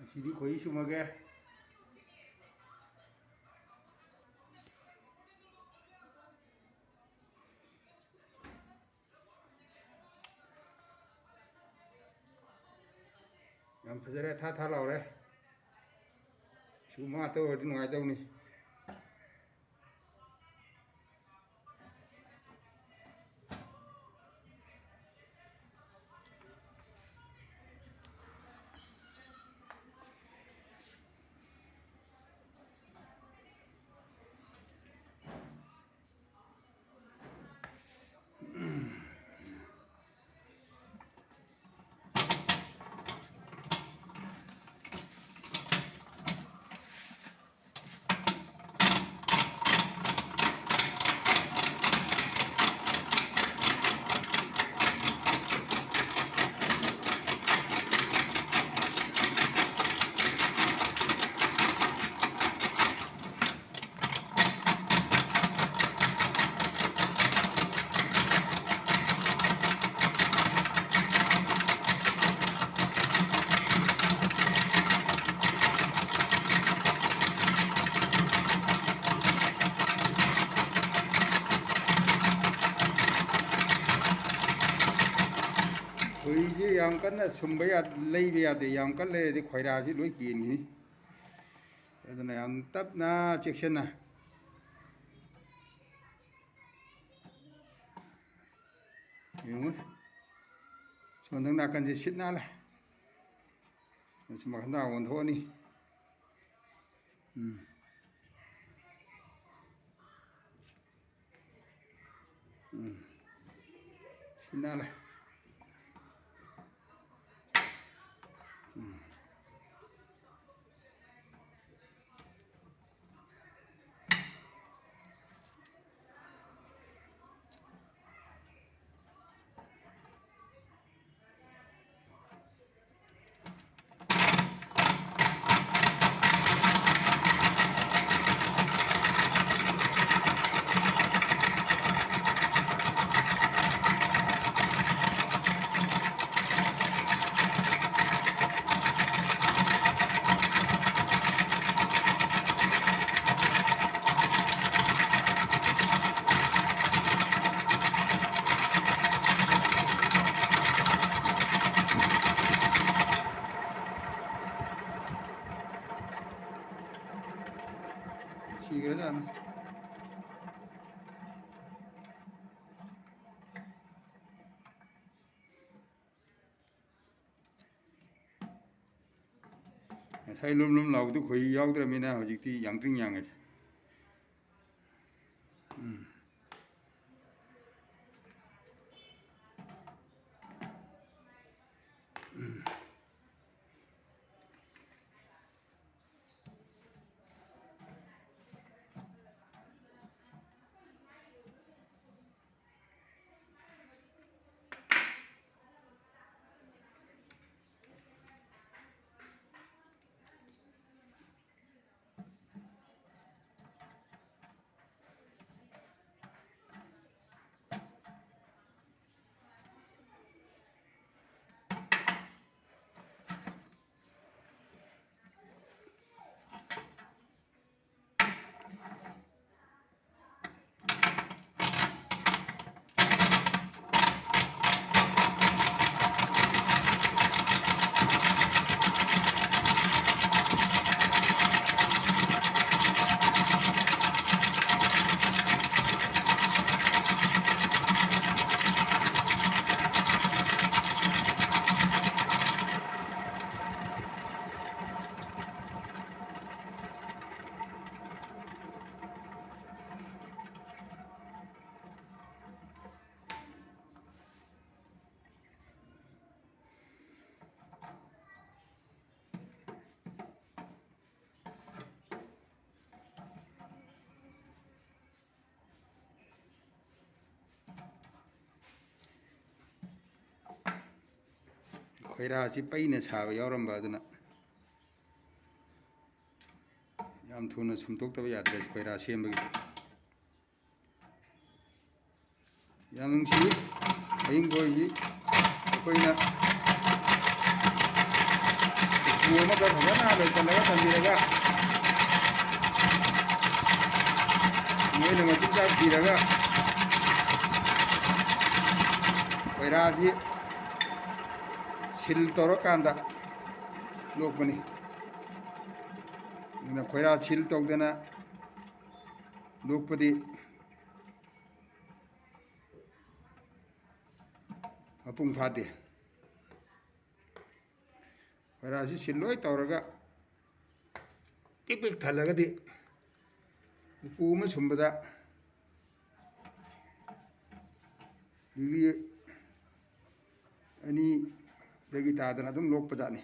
ꯉꯁꯤꯗꯤ ꯈꯣꯏꯍꯤ ꯁꯨꯝꯃꯒꯦ. ꯌꯥꯝ ꯐꯖꯔꯦ, ꯊꯥ ꯊꯥ ꯂꯥꯎꯔꯦ. ꯁꯤꯒꯨꯝꯕ ꯉꯥꯛꯇ ꯑꯣꯏꯔꯗꯤ ꯅꯨꯡꯉꯥꯏꯗꯧꯅꯤ. ꯈꯣꯏꯍꯤꯁꯦ ꯌꯥꯝ ꯀꯟꯅ ꯁꯨꯝꯕ ꯂꯩꯕ ꯌꯥꯗꯦ. ꯌꯥꯝ ꯀꯟꯅ ꯂꯩꯔꯗꯤ ꯈꯣꯏꯔꯥꯁꯤ ꯂꯣꯏ ꯀꯦꯟꯈꯤꯅꯤ. ꯑꯗꯨꯅ ꯌꯥꯝ ꯇꯞꯅ ꯆꯦꯛꯁꯤꯟꯅ ꯌꯦꯡꯉꯨ. ꯁꯣꯝꯗ ꯅꯥꯀꯟꯁꯦ ꯁꯤꯠ ꯅꯥꯜꯂꯦ. ꯃꯁꯤ ꯃꯈꯟꯗ ꯑꯣꯟꯊꯣꯛꯑꯅꯤ. ꯁꯤꯠ ꯅꯥꯜꯂꯦ. 시그러잖아. ꯉꯁꯥꯏ ꯂꯨꯝ ꯂꯥꯎꯕꯗꯨ ꯈꯣꯏꯍꯤ ꯌꯥꯎꯗ꯭ꯔꯕꯅꯤꯅ ꯍꯧꯖꯤꯛꯇꯤ ꯌꯥꯡꯇ꯭ꯔꯤꯡ ꯌꯥꯡꯉꯦ. ꯈꯣꯏꯔꯥꯁꯤ ꯄꯩꯅ ꯁꯥꯕ ꯌꯥꯎꯔꯝꯕ ꯑꯗꯨꯅ ꯌꯥꯝ ꯊꯨꯅ ꯁꯨꯝꯇꯣꯛꯇꯕ ꯌꯥꯗ꯭ꯔꯦ. ꯈꯣꯏꯔꯥ ꯁꯦꯝꯕꯒꯤ ꯌꯥꯝ ꯅꯨꯡꯁꯤ. ꯍꯌꯤꯡꯈꯣꯏꯁꯤ ꯑꯩꯈꯣꯏꯅ ꯑꯃꯒ ꯐꯖꯅ ꯂꯣꯏꯁꯤꯜꯂꯒ ꯊꯝꯕꯤꯔꯒ ꯃꯣꯏꯅ ꯃꯆꯤꯟꯖꯥꯛ ꯊꯤꯔꯒ ꯈꯣꯏꯔꯥꯁꯤ ꯁꯤꯜ ꯇꯧꯔꯀꯥꯟꯗ ꯂꯣꯛꯄꯅꯤ ꯑꯗꯨꯅ ꯈꯣꯏꯔꯥ ꯁꯤꯜ ꯇꯧꯗꯅ ꯂꯣꯛꯄꯗꯤ ꯃꯄꯨꯡ ꯐꯥꯗꯦ ꯈꯣꯏꯔꯥꯁꯤ ꯁꯤꯜ ꯂꯣꯏ ꯇꯧꯔꯒ ꯄꯤꯛ ꯄꯤꯛ ꯊꯜꯂꯒꯗꯤ ꯎꯄꯨ ꯑꯃ ꯁꯨꯝꯕꯗ ꯗꯤꯒ꯭ꯔꯤ 2ꯗꯒꯤ ꯇꯥꯗꯅ ꯑꯗꯨꯝ ꯂꯣꯛꯄꯖꯥꯠꯅꯤ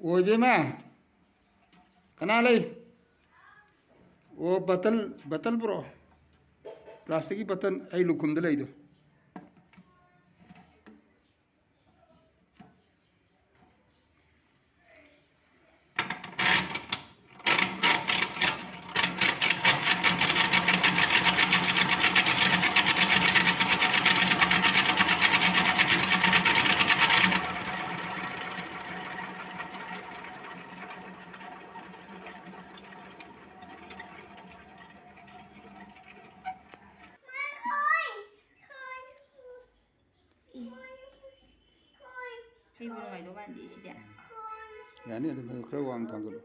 ꯑꯣꯏꯕꯦꯝꯃ ꯀꯅꯥ ꯂꯩ ꯑꯣ ꯕꯇꯜ ꯄꯨꯔꯛꯑꯣ ꯄ꯭ꯂꯥꯁꯇꯤꯛꯀꯤ ꯕꯇꯜ ꯑꯩ ꯂꯨꯈꯨꯝꯗ ꯂꯩꯗꯣ ꯍꯩꯕ ꯅꯨꯡꯉꯥꯏꯗꯧ ꯃꯥꯟꯗꯦ ꯁꯤꯗꯤ ꯌꯥꯅꯤ ꯑꯗꯨꯝ ꯈꯔ ꯋꯥꯡ ꯊꯥꯡꯒꯠꯂꯨ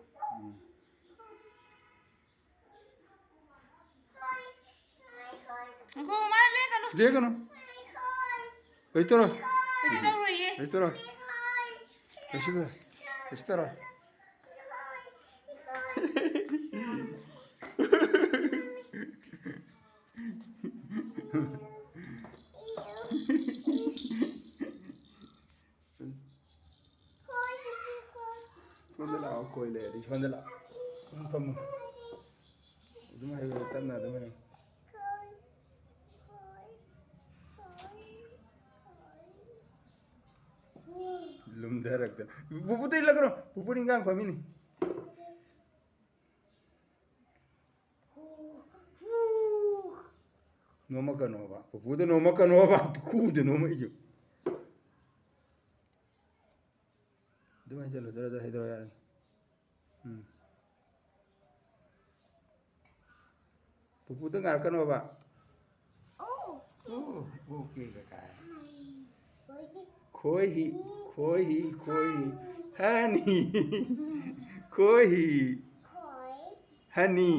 ꯉꯥꯏꯈꯣ ꯃꯥꯅ ꯂꯦꯡꯒꯅꯨ ꯂꯦꯡꯒꯅꯨ ꯂꯩꯇꯔꯣ ꯀꯩꯁꯨ ꯇꯧꯔꯣꯏꯌꯦ ꯂꯩꯇꯔꯣ ꯀꯩꯁꯨ ꯇꯧꯔꯣꯏ ꯁꯣꯝꯗ ꯂꯥꯛꯑꯣ ꯀꯣꯏ ꯂꯩꯔꯗꯤ ꯁꯣꯝꯗ ꯂꯥꯛꯑꯣ ꯐꯝꯃꯨ ꯑꯗꯨꯝ ꯍꯥꯏꯌꯨ ꯇꯞꯅ ꯑꯗꯨꯝ ꯍꯥꯏꯌꯨ lumdharakta pupu tei lagro pupu ringang famini noma kanova pupu de noma kanova ku de noma ijo dumai jalo dara hidro yaran pupu de ngar kanova oh okay kaka khoi honey khoi honey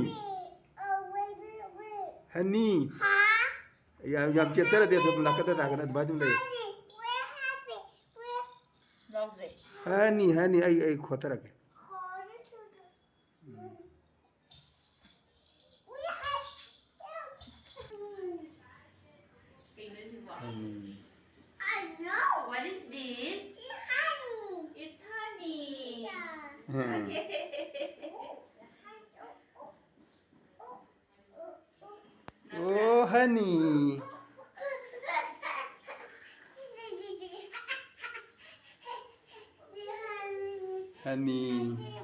honey ꯌꯥꯝ ꯆꯦꯠꯊꯔꯗꯤ ꯑꯗꯨꯝ ꯅꯥꯀꯟꯗ ꯅꯥꯀꯟꯗ ꯑꯗꯨꯃꯥꯏꯅ ꯑꯗꯨꯝ ꯂꯩꯌꯨ ꯂꯧꯖꯩ ꯍꯅꯤ ꯑꯩ ꯈꯣꯠꯊꯔꯛꯀꯦ ꯍꯅꯤ What is this? It's honey. Oh, honey. Honey.